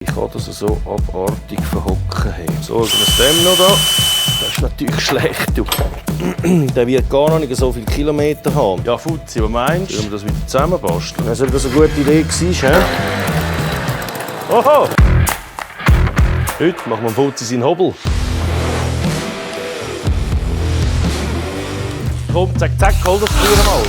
Ich kann das so abartig verhocken. Hey. Sorgen wir es dem noch da. Das ist natürlich schlecht. Du. Der wird gar noch nicht so viele Kilometer haben. Ja, Fuzzi, was meinst du? Sollen wir das wieder zusammenbasteln? Wenn das eine gute Idee war, hä? Oho! Heute machen wir Fuzzi seinen Hobel. Komm, zack, zack, hol das früher mal.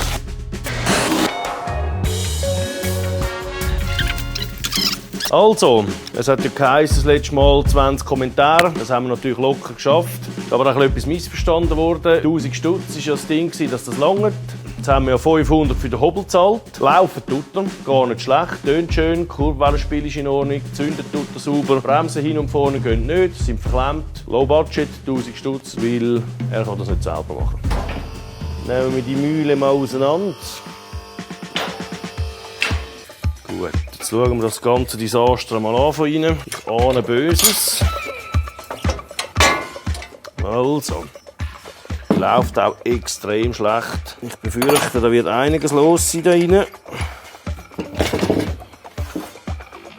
Also, es hat ja geheißen, das letzte Mal 20 Kommentare. Das haben wir natürlich locker geschafft. Aber auch etwas missverstanden worden. 1000 Stutz war ja das Ding, dass das langt. Jetzt haben wir ja 500 für den Hobel gezahlt. Laufen tut er, gar nicht schlecht, tönt schön, Kurbelwellenspiel ist in Ordnung, zündet tut er sauber, Bremsen hin und vorne gehen nicht, sind verklemmt. Low Budget, 1000 Stutz, weil er kann das nicht selber machen. Nehmen wir die Mühle mal auseinander. Gut, jetzt schauen wir das ganze Desaster mal an von Ihnen. Ich ahne Böses. Also, läuft auch extrem schlecht. Ich befürchte, da wird einiges los sein da rein.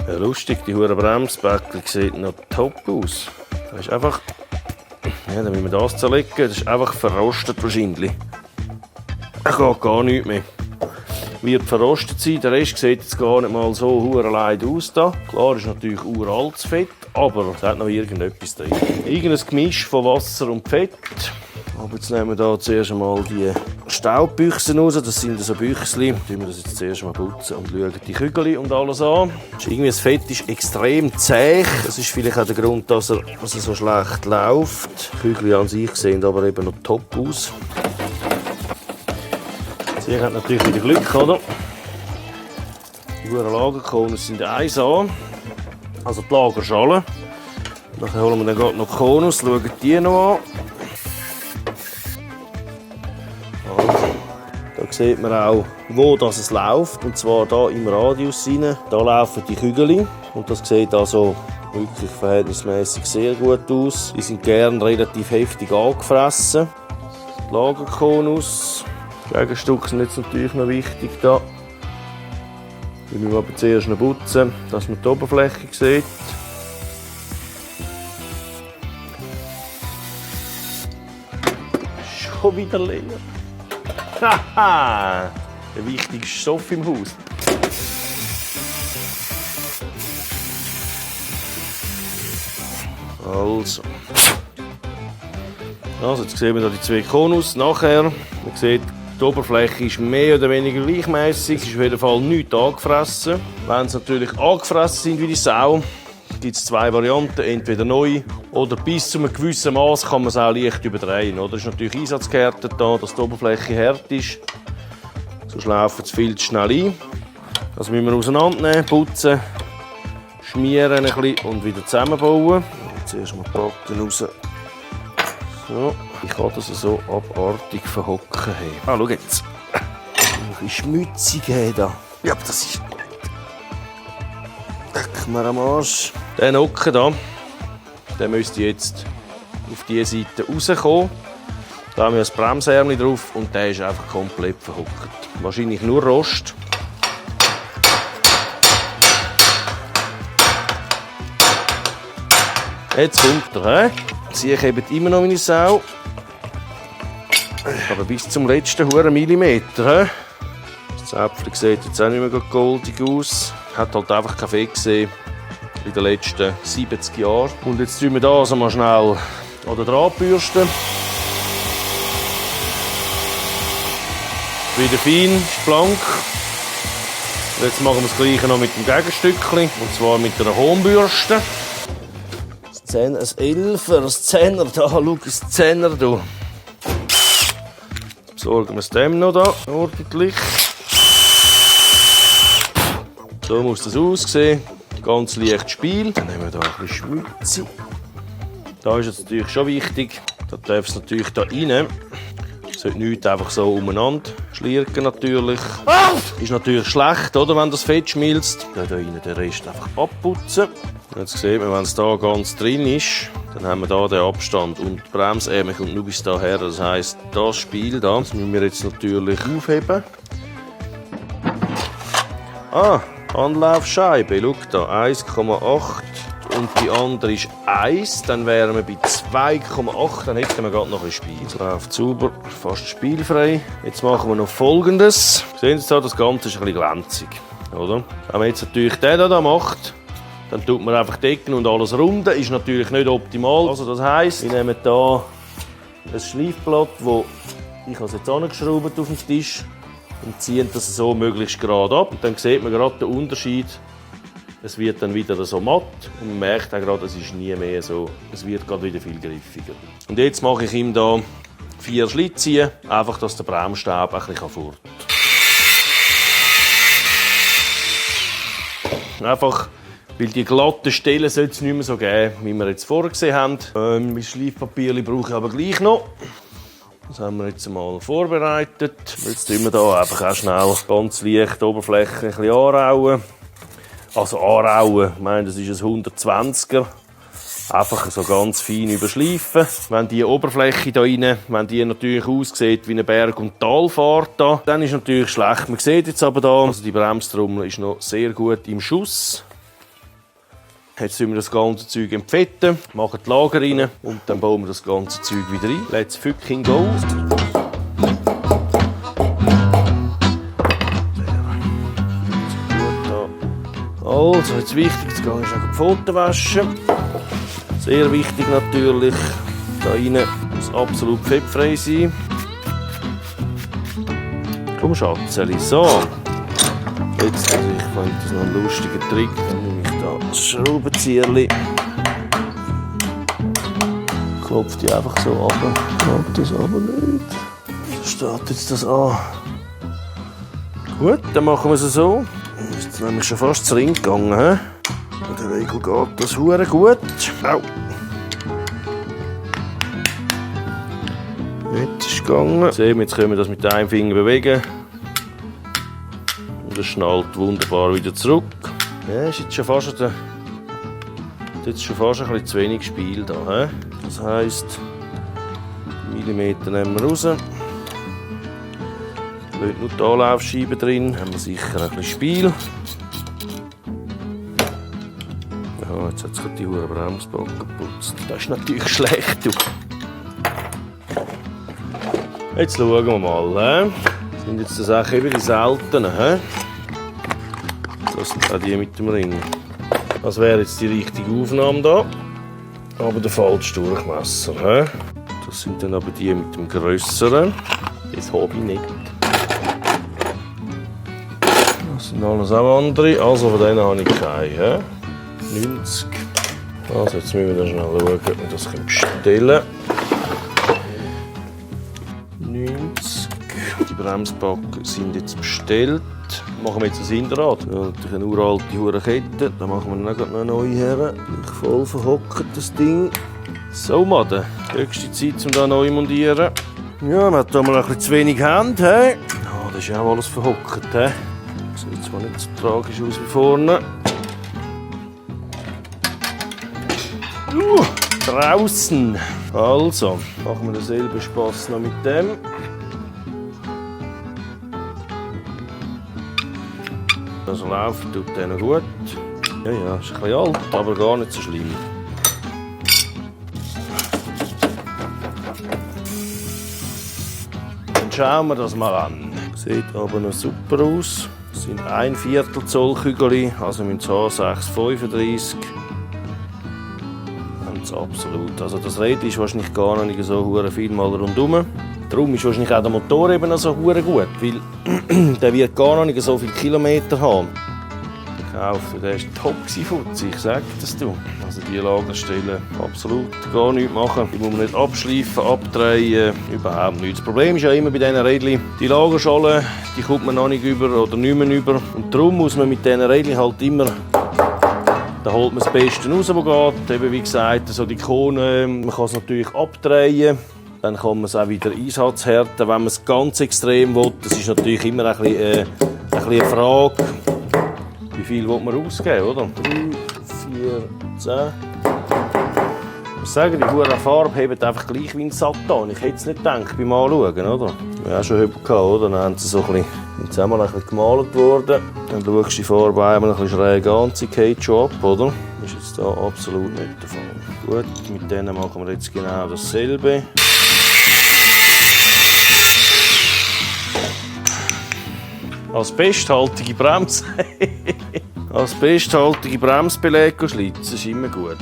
Ja, lustig, die hure Bremsbäckchen sieht noch top aus. Das ist einfach, ja, dann müssen wir das zerlegen. Das ist einfach verrostet wahrscheinlich. Da geht gar nichts mehr. Wird verrostet sein. Der Rest sieht jetzt gar nicht mal so hurenleid aus. Da. Klar ist natürlich uraltes Fett, aber es hat noch irgendetwas drin. Irgendein Gemisch von Wasser und Fett. Aber jetzt nehmen wir hier zuerst einmal die Staubbüchsen raus. Das sind so Büchschen. Wir das jetzt zuerst mal putzen und schauen die Kügel und alles an. Das Fett ist extrem zäh. Das ist vielleicht auch der Grund, dass er so schlecht läuft. Die Kügel an sich sehen aber eben noch top aus. Sie hat natürlich wieder Glück, oder? Die Lagerkohlen sind 1A. Also die Lagerschale. Dann holen wir dann gerade noch die Konus, schauen die noch an. Also, da sieht man auch, wo es läuft. Und zwar hier im Radius rein. Da laufen die Kügel. Und das sieht also wirklich verhältnismäßig sehr gut aus. Die sind gern relativ heftig angefressen. Die Lagerkonus. Die Gegenstücke sind jetzt natürlich noch wichtig da. Die müssen wir aber zuerst noch putzen, dass man die Oberfläche sieht. Schon wieder leer. Haha! Der wichtigste Stoff im Haus. Also, jetzt sehen wir hier die zwei Konus. Nachher, man sieht, die Oberfläche ist mehr oder weniger gleichmäßig. Es ist auf jeden Fall nichts angefressen. Wenn sie natürlich angefressen sind wie die Sau, gibt es zwei Varianten. Entweder neu oder bis zu einem gewissen Maß kann man es auch leicht überdrehen. Oder? Es ist natürlich einsatzgehärtet da, dass die Oberfläche hart ist. Sonst laufen sie viel zu schnell ein. Das müssen wir auseinandernehmen, putzen, schmieren ein bisschen und wieder zusammenbauen. Zuerst mal die Backen raus. So, ich kann das so abartig verhocken. Hey. Ah, schau jetzt. Ein bisschen schmutzig da. Ja, aber das ist... Decken wir am Arsch. Der Nocken da, der müsste jetzt auf diese Seite rauskommen. Da haben wir ein Bremsärmchen drauf und der ist einfach komplett verhockt. Wahrscheinlich nur Rost. Jetzt kommt er, he? Sie heben immer noch meine Sau. Aber bis zum letzten Millimeter. Das Zäpfchen sieht jetzt auch nicht mehr goldig aus. Hat halt einfach kein Fett gesehen in den letzten 70 Jahren. Und jetzt tun wir das mal schnell an den Draht bürsten. Wieder fein, ist blank. Und jetzt machen wir das Gleiche noch mit dem Gegenstückchen. Und zwar mit einer Hohnbürste. Ein 11er, ein 10er da, schau, ein 10er da. Besorgen wir es dem noch da, ordentlich. So muss das aussehen. Ganz leichtes Spiel. Dann nehmen wir hier ein bisschen Schmutz. Da ist es natürlich schon wichtig. Da darf es natürlich da rein. Es sollte nichts einfach so umeinander schlirken natürlich. Ist natürlich schlecht, oder, wenn das Fett schmilzt. Dann hier rein den Rest einfach abputzen. Jetzt sieht man, wenn es da ganz drin ist, dann haben wir da den Abstand und die Bremsärmel kommt nur bis daher. Das heisst, das Spiel da, das müssen wir jetzt natürlich aufheben. Ah, Anlaufscheibe. Schau da, 1,8 und die andere ist 1. Dann wären wir bei 2,8. Dann hätten wir gerade noch ein Spiel. Es läuft sauber, fast spielfrei. Jetzt machen wir noch Folgendes. Sehen Sie da, das Ganze ist ein bisschen glänzig. Oder? Wenn man jetzt natürlich den hier macht, dann tut man einfach decken und alles runden. Ist natürlich nicht optimal. Also das heisst, wir nehmen hier ein Schleifblatt, das ich habe es jetzt angeschraubt auf den Tisch und ziehen das so möglichst gerade ab. Und dann sieht man gerade den Unterschied. Es wird dann wieder so matt und man merkt auch gerade, es ist nie mehr so. Es wird gerade wieder viel griffiger. Und jetzt mache ich ihm hier 4 Schlitzchen, einfach, dass der Bremsstab ein bisschen fort. Einfach, weil die glatten Stellen soll es nicht mehr so geben, wie wir jetzt vorgesehen haben. Mein Schleifpapier brauche ich aber gleich noch. Das haben wir jetzt mal vorbereitet. Jetzt tun wir hier einfach auch schnell ganz leicht die Oberfläche ein bisschen anrauen. Also anrauen, ich meine, das ist ein 120er. Einfach so ganz fein überschleifen. Wenn die Oberfläche hier rein, wenn die natürlich aussieht wie eine Berg- und Talfahrt, dann ist natürlich schlecht. Man sieht jetzt aber da, also die Bremstrommel ist noch sehr gut im Schuss. Jetzt tun wir das ganze Zeug entfetten, machen die Lager rein und dann bauen wir das ganze Zeug wieder ein. Let's fucking go! Also, jetzt wichtig, jetzt gehe ich noch die Pfoten waschen. Sehr wichtig natürlich, da rein muss absolut fettfrei sein. Komm Schatzeli, so. Jetzt finde ich das noch ein lustiger Trick. Dann nehme ich da das Schraubenzieherli. Klopfe die einfach so ab. Klappt das aber nicht. So steht jetzt das an. Gut, dann machen wir es so. Jetzt ist nämlich schon fast zu Ring gegangen. In der Regel geht das hure gut. Au. Jetzt ist es gegangen. Sehen wir, jetzt können wir das mit einem Finger bewegen. Und es schnallt wunderbar wieder zurück. Ja, ist jetzt schon fast ein bisschen zu wenig Spiel da. Das heisst, Millimeter nehmen wir raus. Bleibt nur die Anlaufscheibe drin, haben wir sicher ein bisschen Spiel. Ja, jetzt hat sich die hure Bremsbacken geputzt. Das ist natürlich schlecht. Jetzt schauen wir mal. Sind jetzt das auch eben die seltenen. Das sind auch die mit dem Ring. Das wäre jetzt die richtige Aufnahme da. Aber der falsche Durchmesser. Das sind dann aber die mit dem grösseren. Das habe ich nicht. Das sind alles auch andere, also von denen habe ich keine. 90. Also jetzt müssen wir da schnell schauen, ob wir das bestellen können. 90. Die Bremsbacken sind jetzt bestellt. Machen wir jetzt ein Hinterrad. Ja, natürlich eine uralte Hurenkette. Da machen wir dann noch eine neue her. Voll verhockt das Ding. So, Madde. Höchste Zeit, um da neu zu montieren. Ja, man hat hier mal ein bisschen zu wenig Hände. Ja, das ist auch alles verhockt. Sieht zwar nicht so tragisch aus wie vorne. Draußen. Also, machen wir denselben Spass noch mit dem. Das läuft, tut denen gut. Ja, ist ein bisschen alt, aber gar nicht so schlimm. Dann schauen wir das mal an. Sieht aber noch super aus. Das sind 1/4 Zoll Kügel, also mit 635. Ganz absolut. Also das Rädchen ist wahrscheinlich gar nicht so viel mal rundherum. Darum ist wahrscheinlich auch der Motor eben so gut, weil der wird gar nicht so viele Kilometer haben. Gekauft, der ist top Futzi, ich sage das du. Also die Lagerstellen absolut gar nichts machen. Die muss man nicht abschleifen, abdrehen, überhaupt nichts. Das Problem ist ja immer bei diesen Rädchen, die Lagerschalen, die kommt man noch nicht über oder nicht mehr über. Und darum muss man mit diesen Rädchen halt immer, da holt man das Beste raus, was geht. Eben wie gesagt, so die Konen, man kann es natürlich abdrehen. Dann kann man es auch wieder einsatzhärten, wenn man es ganz extrem will. Das ist natürlich immer ein bisschen eine Frage, wie viel will man ausgeben, oder? 3, 4, 10. Ich muss sagen, die hure Farbe hebt einfach gleich wie ein Satan. Ich hätte es nicht gedacht beim Anschauen, oder? Wir haben auch schon Hübel gehabt, oder? Dann haben sie so ein bisschen Sind zusammen ein bisschen gemalt worden. Dann schaust du die Farbe einmal ein bisschen schräg an, sie geht schon ab, oder? Das ist jetzt hier absolut nicht der Fall. Gut, mit denen machen wir jetzt genau dasselbe. Als festhaltige Bremse. Als festhaltige Bremsbeläge schlitzen ist immer gut.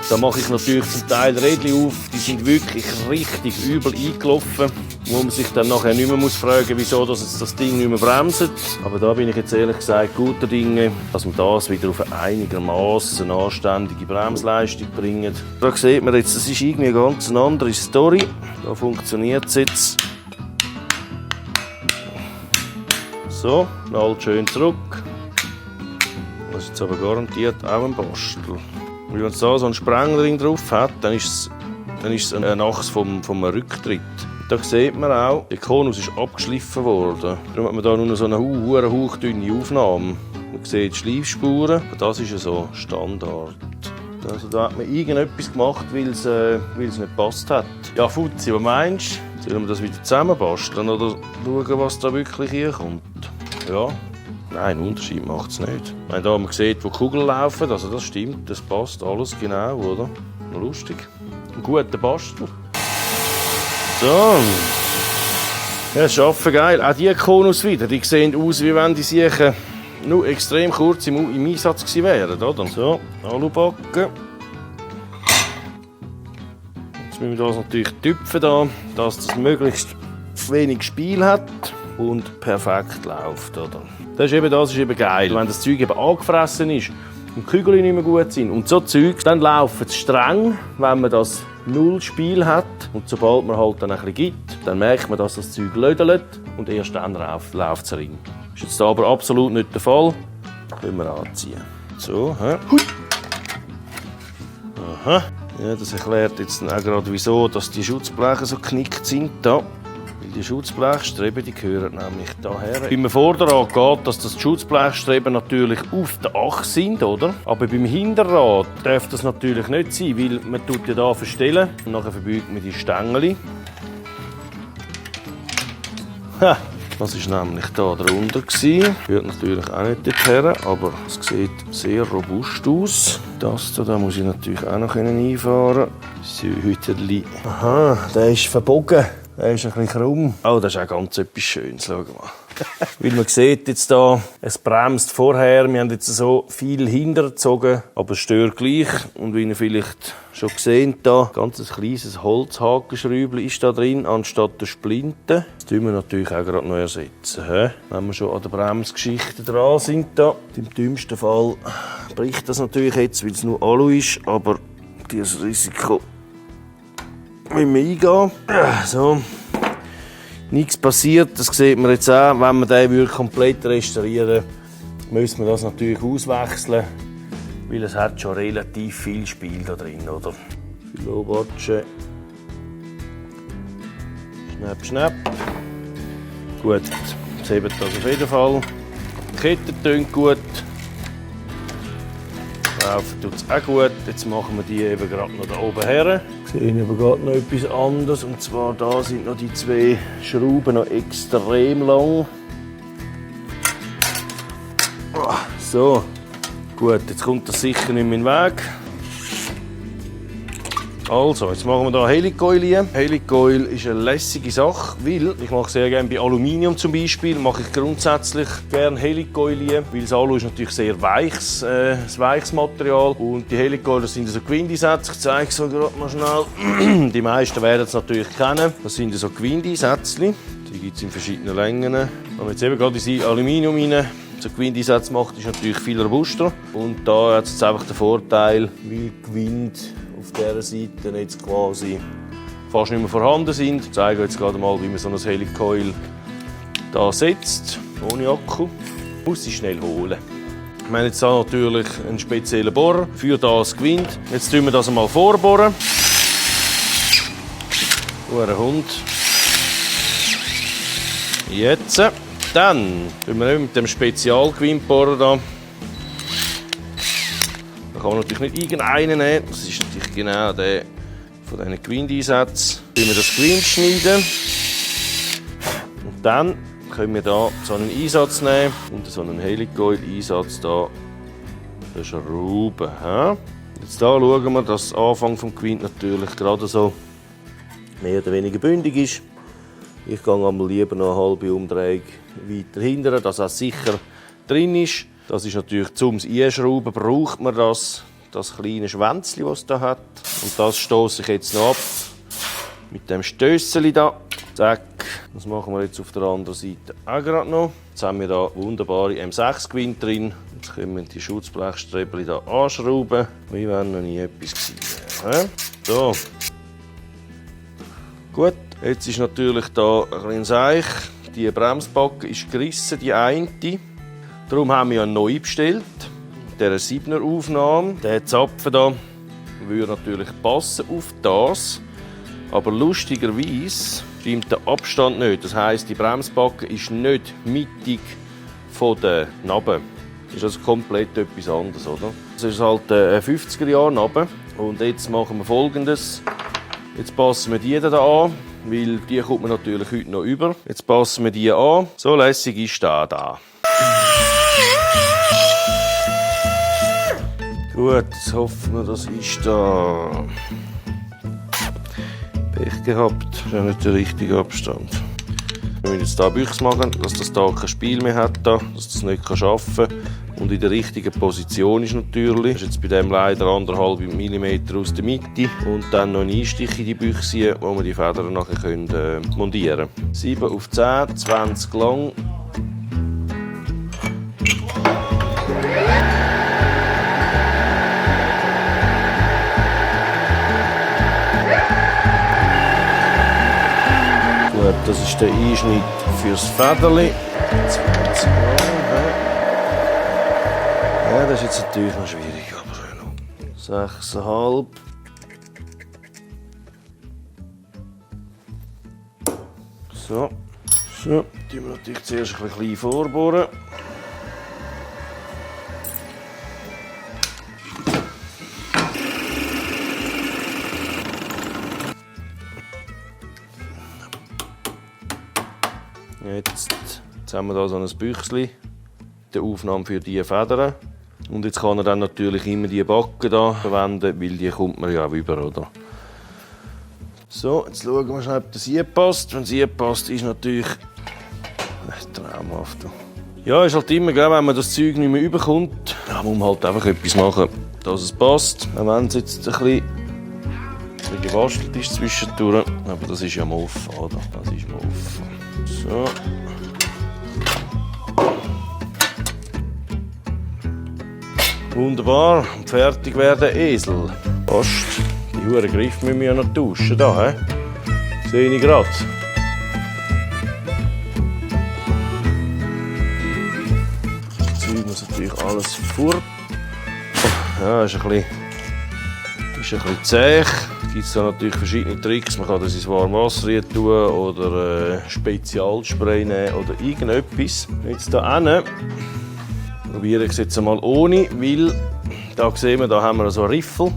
Da mache ich natürlich zum Teil Rädchen auf, die sind wirklich richtig übel eingelaufen, wo man sich dann nachher nicht mehr fragen muss, wieso das Ding nicht mehr bremst. Aber da bin ich jetzt ehrlich gesagt guter Dinge, dass wir das wieder auf einigermaßen anständige Bremsleistung bringen. Da sieht man jetzt, das ist irgendwie eine ganz andere Story. Da funktioniert es jetzt. So, knallt schön zurück. Das ist jetzt aber garantiert auch ein Bastel. Wenn man da so einen Sprengling drauf hat, dann ist es ein Achs vom Rücktritt. Da sieht man auch, der Konus ist abgeschliffen worden. Darum hat man da nur noch so eine hauchdünne Aufnahme. Man sieht die Schleifspuren. Das ist ja so Standard. Also da hat man irgendetwas gemacht, weil es nicht gepasst hat. Ja, Fuzzi, was meinst du? Sollen wir das wieder zusammenbasteln oder schauen, was da wirklich hier kommt? Ja, nein, einen Unterschied macht es nicht. Wenn da man sieht, wo die Kugeln laufen, also das stimmt, das passt alles genau, oder? Noch lustig. Ein guter Bastel. So. Ja, das Arbeiten geil. Auch die Konus wieder, die sehen aus, wie wenn die sich nur extrem kurz im Einsatz gewesen wären, oder? So, Alubacken. Jetzt müssen wir das natürlich tüpfen, dass das möglichst wenig Spiel hat und perfekt läuft, oder? Das ist eben geil. Wenn das Zeug eben angefressen ist und die Kügel nicht mehr gut sind und so Zeug, dann laufen es streng, wenn man das null Spiel hat. Und sobald man halt dann ein bisschen gibt, dann merkt man, dass das Zeug lödelt und erst dann läuft es rein. Das ist jetzt aber absolut nicht der Fall. Können wir anziehen. So, hui. Aha. Ja, das erklärt jetzt auch gerade, wieso dass die Schutzbleche so geknickt sind. Da. Weil die Schutzblechstreben, die gehören nämlich daher. Beim Vorderrad geht, dass das Schutzblechstreben natürlich auf der Achse sind, oder? Aber beim Hinterrad darf das natürlich nicht sein, weil man tut ja da verstellen und nachher verbeugt man die Stängel. Ha. Das war nämlich hier drunter. Führt natürlich auch nicht dorthin, aber es sieht sehr robust aus. Das hier, da muss ich natürlich auch noch einfahren. So, Hüterli. Aha, der ist verbogen. Der ist ein bisschen krumm. Oh, das ist auch ganz etwas Schönes. Schau mal. Weil man sieht jetzt hier, es bremst vorher. Wir haben jetzt so viel hintergezogen, aber es stört gleich. Und wie ihr vielleicht schon gesehen habt, ganz ein kleines Holzhakenschräubchen ist da drin, anstatt der Splinte. Das tun wir natürlich auch gerade noch ersetzen. Wenn wir schon an der Bremsgeschichte dran sind. Da. Im dümmsten Fall bricht das natürlich jetzt, weil es nur Alu ist. Aber dieses Risiko müssen wir eingehen. So. Nichts passiert, das sieht man jetzt auch. Wenn man den komplett restaurieren würde, müsste man das natürlich auswechseln, weil es hat schon relativ viel Spiel da drin, oder? Lobatschen. Schnapp, schnapp. Gut, jetzt hebt das auf jeden Fall. Die Kette tönt gut. Laufen tut es auch gut. Jetzt machen wir die eben gerade noch da oben her. Wir sehen aber gerade noch etwas anderes. Und zwar da sind noch die zwei Schrauben noch extrem lang. So, gut, jetzt kommt das sicher nicht mehr in den Weg. Also, jetzt machen wir hier Helicoil rein. Helicoil ist eine lässige Sache, weil ich mache sehr gerne bei Aluminium zum Beispiel, mache ich grundsätzlich gerne Helicoil rein, weil das Alu ist natürlich sehr weiches Material und die Helicoil, das sind so Gewindesätze. Ich zeige es gerade mal schnell. Die meisten werden es natürlich kennen. Das sind so Gewindesätzchen. Die gibt es in verschiedenen Längen. Wenn man jetzt eben gerade in Aluminium rein so Gewindesätze macht, ist natürlich viel robuster. Und da hat es jetzt einfach den Vorteil, weil Gewinde auf dieser Seite jetzt quasi fast nicht mehr vorhanden sind. Ich zeige jetzt gerade mal, wie man so ein Helicoil da setzt, ohne Akku. Muss ich schnell holen. Wir haben jetzt natürlich einen speziellen Bohrer für das Gewinde. Jetzt tun wir das einmal vorbohren. Ein Hund. Jetzt. Dann tun wir mit dem Spezialgewindbohrer da. Da kann man natürlich nicht irgendeinen nehmen. Das ist natürlich genau der von diesen Gewindeinsätzen. Dann wir das Gewind schneiden. Und dann können wir hier so einen Einsatz nehmen und so einen Helicoil-Einsatz hier verschrauben. Jetzt hier schauen wir, dass der Anfang des Quint natürlich gerade so mehr oder weniger bündig ist. Ich gehe einmal lieber noch eine halbe Umdrehung weiter hinten, dass er sicher drin ist. Das ist natürlich zum Einschrauben braucht man das kleine Schwänzchen, das es hier hat. Und das stoße ich jetzt noch ab mit dem Stösseli da. Zack. Das machen wir jetzt auf der anderen Seite auch gerade noch. Jetzt haben wir hier wunderbare M6-Gewinde drin. Jetzt können wir die Schutzblechstrebel hier anschrauben, wie wenn noch nie etwas war. So. Gut, jetzt ist natürlich hier ein kleines Seich. Die Bremsbacke ist gerissen, die eine. Darum haben wir ja neu bestellt. Der 7er Aufnahme. Der Zapfen hier würde natürlich passen auf das. Aber lustigerweise stimmt der Abstand nicht. Das heisst, die Bremsbacke ist nicht mittig von der Nabe. Das ist also komplett etwas anderes, oder? Das ist halt eine 50er-Jahre-Nabe. Und jetzt machen wir Folgendes. Jetzt passen wir die hier an, weil die kommt man natürlich heute noch über. Jetzt passen wir die an. So lässig ist der da. Gut, jetzt hoffen wir, das ist da. Pech gehabt, das ist ja nicht der richtige Abstand. Wir müssen jetzt hier Büchse machen, dass das hier kein Spiel mehr hat, dass das nicht arbeiten kann und in der richtigen Position ist natürlich. Das ist jetzt bei dem leider 1,5 mm aus der Mitte und dann noch ein Einstich in die Büchse, wo wir die Federn nachher montieren können. 7 auf 10, 20 lang. Das ist der Einschnitt fürs Federli. 20 Mal. Ja, das ist jetzt natürlich noch schwierig, aber 6,5. So. So. Die wir natürlich zuerst ein bisschen vorbohren. Jetzt haben wir hier so ein Büchsli, die Aufnahme für diese Federn. Und jetzt kann er dann natürlich immer die Backe hier verwenden, weil die kommt man ja auch über, oder? So, jetzt schauen wir schnell, ob das hier passt. Wenn es hier passt, ist natürlich traumhaft. Ja, ist halt immer, wenn man das Zeug nicht mehr überkommt, da muss man halt einfach etwas machen, dass es passt. Auch wenn es jetzt ein bisschen gewastelt ist zwischendurch, aber das ist ja mal offen, oder? Das ist mal offen. So. Wunderbar. Und fertig werden Esel. Fast. Die Huren Griff müssen wir ja noch tauschen. Da, sehe ich gerade. Das Zeug muss natürlich alles fort. Ja, ist ein bisschen zäh. Es gibt da natürlich verschiedene Tricks. Man kann das ins warme Wasser tun oder Spezialspray nehmen oder irgendetwas. Jetzt hier hinten probiere ich es jetzt einmal ohne, weil da sehen wir, da haben wir so einen Riffel.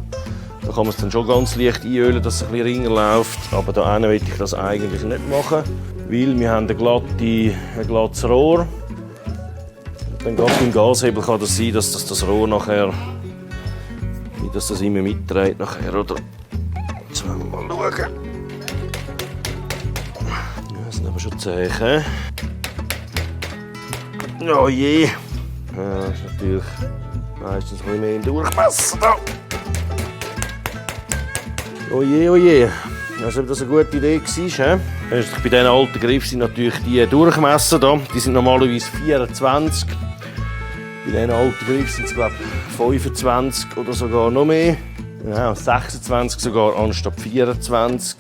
Da kann man es dann schon ganz leicht einölen, dass es ein bisschen ringer läuft. Aber da hinten will ich das eigentlich nicht machen, weil wir haben ein glattes Rohr. Und dann gerade beim Gashebel kann das sein, dass das Rohr nachher, dass das immer mitdreht nachher, oder? Jetzt wollen wir mal schauen. Das sind aber schon Zähne. Oh je! Ja, das ist natürlich meistens ein bisschen mehr im Durchmesser. Oh je, oh je. Also, ob das eine gute Idee war. Bei diesen alten Griffen sind natürlich die Durchmesser da. Die sind normalerweise 24. Bei diesen alten Griffen sind es, glaube ich, 25 oder sogar noch mehr. Ja, 26 sogar anstatt 24.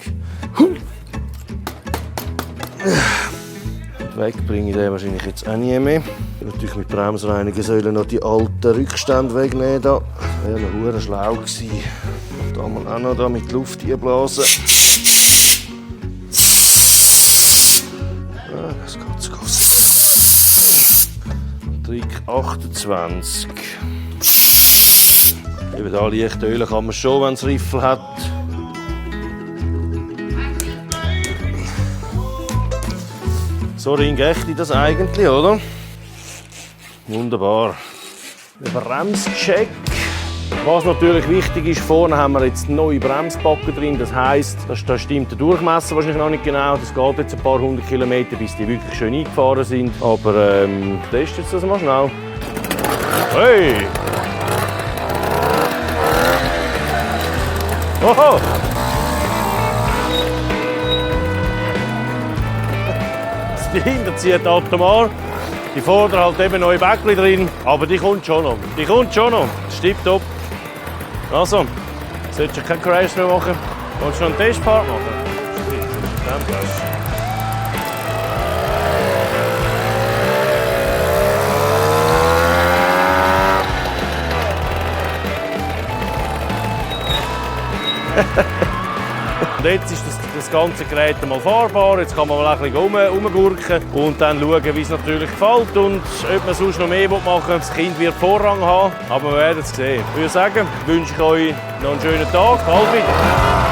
Wegbringe ich den wahrscheinlich jetzt auch nie mehr. Natürlich mit Bremsreiniger sollen noch die alten Rückstände wegnehmen. Da wäre noch hure schlau gewesen. Und da mal auch noch da mit Luft einblasen. Ja, das geht so gut. Trick 28. Eben da leicht ölen kann man schon, wenn es Riffel hat. So ring ich das eigentlich, oder? Wunderbar. Der Bremscheck. Was natürlich wichtig ist, vorne haben wir jetzt neue Bremsbacken drin. Das heisst, da stimmt der Durchmesser wahrscheinlich noch nicht genau. Das geht jetzt ein paar hundert Kilometer, bis die wirklich schön eingefahren sind. Aber testen jetzt das mal schnell. Hey! Oho! Das dahinter zieht automatisch. Die Vorder' halt eben neue Bäckchen drin. Aber die kommt schon noch. Die kommt schon noch. Das stimmt top. Also, solltest du keinen Crash mehr machen? Willst du noch einen Testfahrt machen? Und jetzt ist das ganze Gerät einmal fahrbar. Jetzt kann man mal ein bisschen rumgurken und dann schauen, wie es natürlich gefällt und ob man sonst noch mehr machen will. Das Kind wird Vorrang haben, aber wir werden es sehen. Ich würde sagen, wünsche ich euch noch einen schönen Tag. Bald wieder.